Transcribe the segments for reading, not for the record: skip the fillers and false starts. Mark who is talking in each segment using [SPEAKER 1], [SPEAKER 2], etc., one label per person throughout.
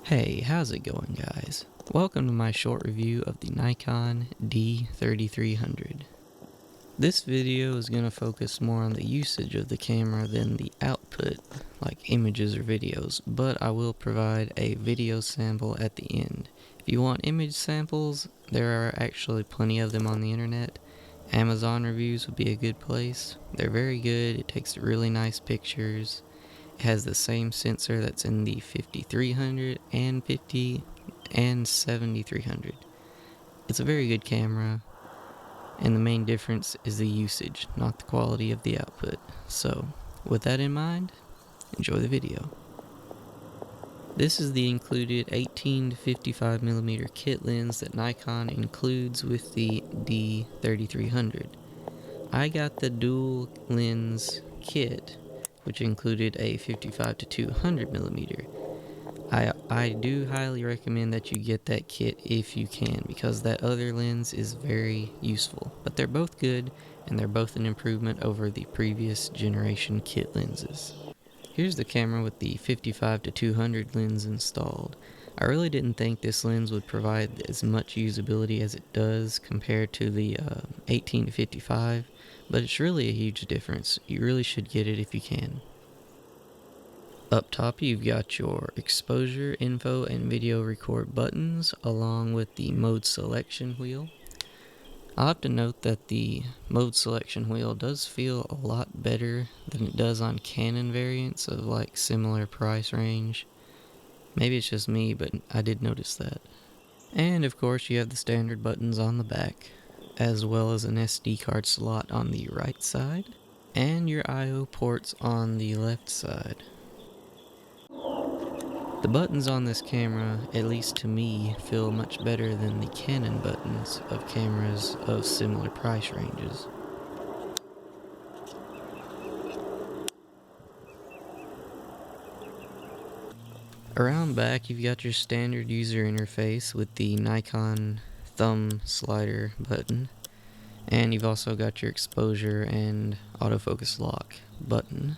[SPEAKER 1] Hey, how's it going, guys? Welcome to my short review of the Nikon D3300. This video is going to focus more on the usage of the camera than the output, like images or videos, but I will provide a video sample at the end. If you want image samples, there are actually plenty of them on the internet. Amazon reviews would be a good place. They're very good, it takes really nice pictures. It has the same sensor that's in the 5300 and 50 and 7300. It's a very good camera, and the main difference is the usage, not the quality of the output. So, with that in mind, enjoy the video. This is the included 18 to 55mm kit lens that Nikon includes with the D3300. I got the dual lens kit, which included a 55 to 200mm. I do highly recommend that you get that kit if you can, because that other lens is very useful. But they're both good, and they're both an improvement over the previous generation kit lenses. Here's the camera with the 55 to 200 lens installed. I really didn't think this lens would provide as much usability as it does compared to the 18 to 55, but it's really a huge difference. You really should get it if you can. Up top, you've got your exposure, info, and video record buttons, along with the mode selection wheel. I'll have to note that the mode selection wheel does feel a lot better than it does on Canon variants of like similar price range. Maybe it's just me, but I did notice that. And of course, you have the standard buttons on the back, as well as an SD card slot on the right side, and your I/O ports on the left side. The buttons on this camera, at least to me, feel much better than the Canon buttons of cameras of similar price ranges. Around back, you've got your standard user interface with the Nikon thumb slider button, and you've also got your exposure and autofocus lock button.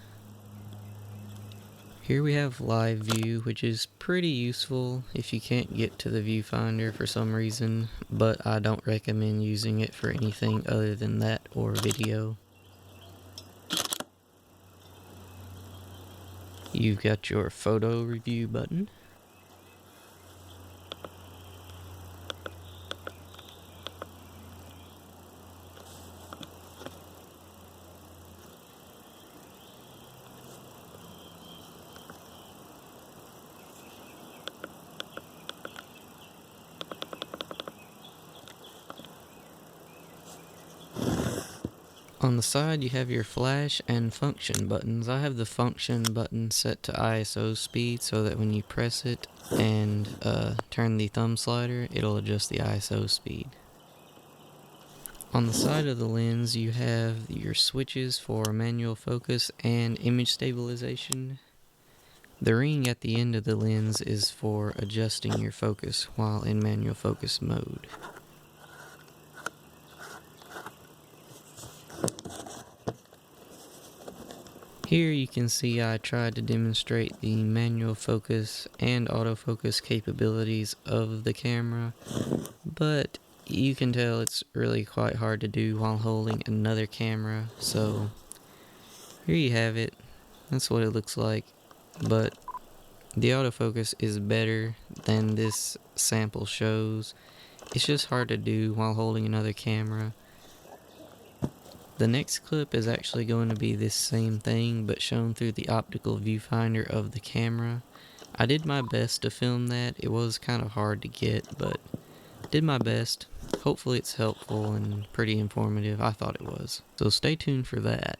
[SPEAKER 1] Here we have live view, which is pretty useful if you can't get to the viewfinder for some reason, but I don't recommend using it for anything other than that or video. You've got your photo review button. On the side, you have your flash and function buttons. I have the function button set to ISO speed so that when you press it and turn the thumb slider, it'll adjust the ISO speed. On the side of the lens, you have your switches for manual focus and image stabilization. The ring at the end of the lens is for adjusting your focus while in manual focus mode. Here you can see I tried to demonstrate the manual focus and autofocus capabilities of the camera, but you can tell it's really quite hard to do while holding another camera, so here you have it. That's what it looks like, but the autofocus is better than this sample shows. It's just hard to do while holding another camera. The next clip is actually going to be this same thing, but shown through the optical viewfinder of the camera. I did my best to film that. It was kind of hard to get, but did my best. Hopefully it's helpful and pretty informative. I thought it was. So stay tuned for that.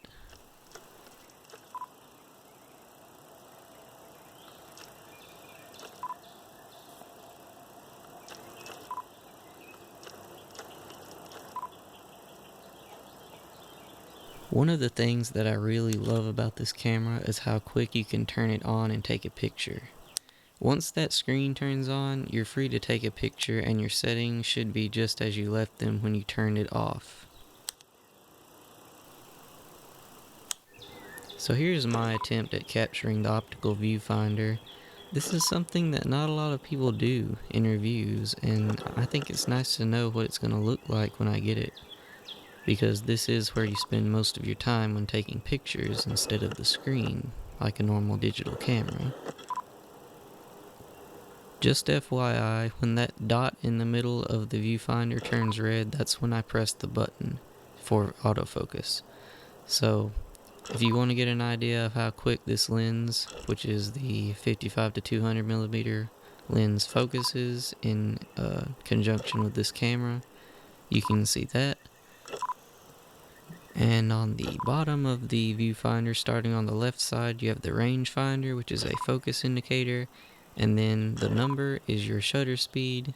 [SPEAKER 1] One of the things that I really love about this camera is how quick you can turn it on and take a picture. Once that screen turns on, you're free to take a picture and your settings should be just as you left them when you turned it off. So here's my attempt at capturing the optical viewfinder. This is something that not a lot of people do in reviews, and I think it's nice to know what it's going to look like when I get it, because this is where you spend most of your time when taking pictures instead of the screen, like a normal digital camera. Just FYI, when that dot in the middle of the viewfinder turns red, that's when I press the button for autofocus. So, if you want to get an idea of how quick this lens, which is the 55 to 200 millimeter lens, focuses in conjunction with this camera, you can see that. And on the bottom of the viewfinder, starting on the left side, you have the rangefinder, which is a focus indicator, and then the number is your shutter speed.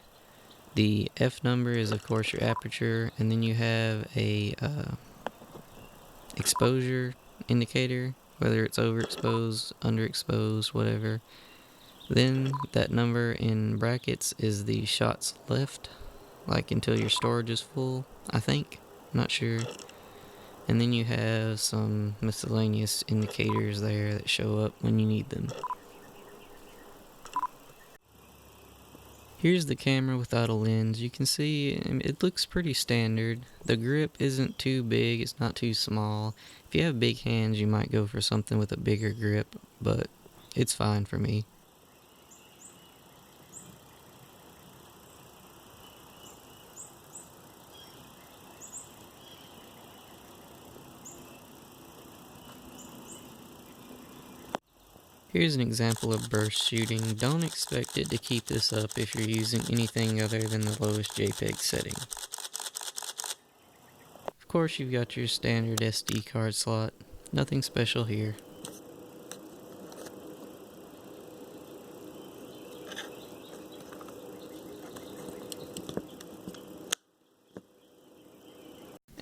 [SPEAKER 1] The F number is of course your aperture, and then you have a exposure indicator, whether it's overexposed, underexposed, whatever. Then that number in brackets is the shots left, like until your storage is full, I think. I'm not sure. And then you have some miscellaneous indicators there that show up when you need them. Here's the camera without a lens. You can see it looks pretty standard. The grip isn't too big, it's not too small. If you have big hands, you might go for something with a bigger grip, but it's fine for me. Here's an example of burst shooting. Don't expect it to keep this up if you're using anything other than the lowest JPEG setting. Of course, you've got your standard SD card slot. Nothing special here.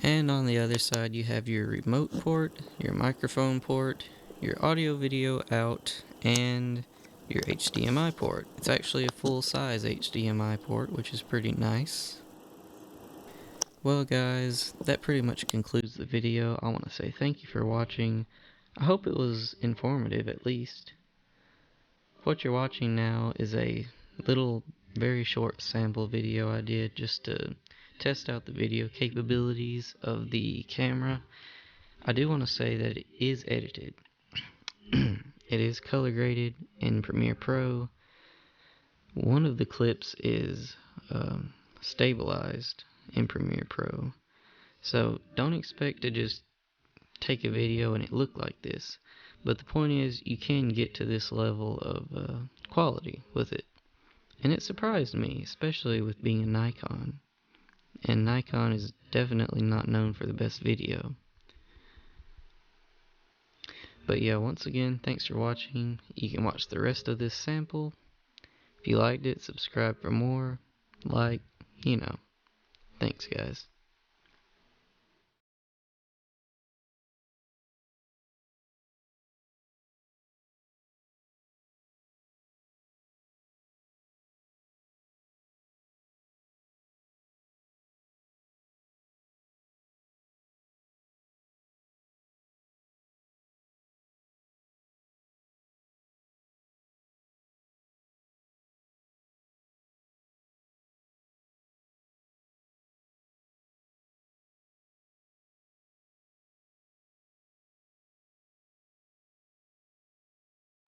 [SPEAKER 1] And on the other side, you have your remote port, your microphone port, your audio video out, and your HDMI port. It's actually a full-size HDMI port, which is pretty nice. Well guys, that pretty much concludes the video. I want to say thank you for watching. I hope it was informative at least. What you're watching now is a little, very short sample video I did just to test out the video capabilities of the camera. I do want to say that it is edited. It is color graded in Premiere Pro. One of the clips is stabilized in Premiere Pro. So don't expect to just take a video and it look like this. But the point is, you can get to this level of quality with it. And it surprised me, especially with being a Nikon. And Nikon is definitely not known for the best video. But yeah, once again, thanks for watching. You can watch the rest of this sample. If you liked it, subscribe for more. Like, you know. Thanks, guys.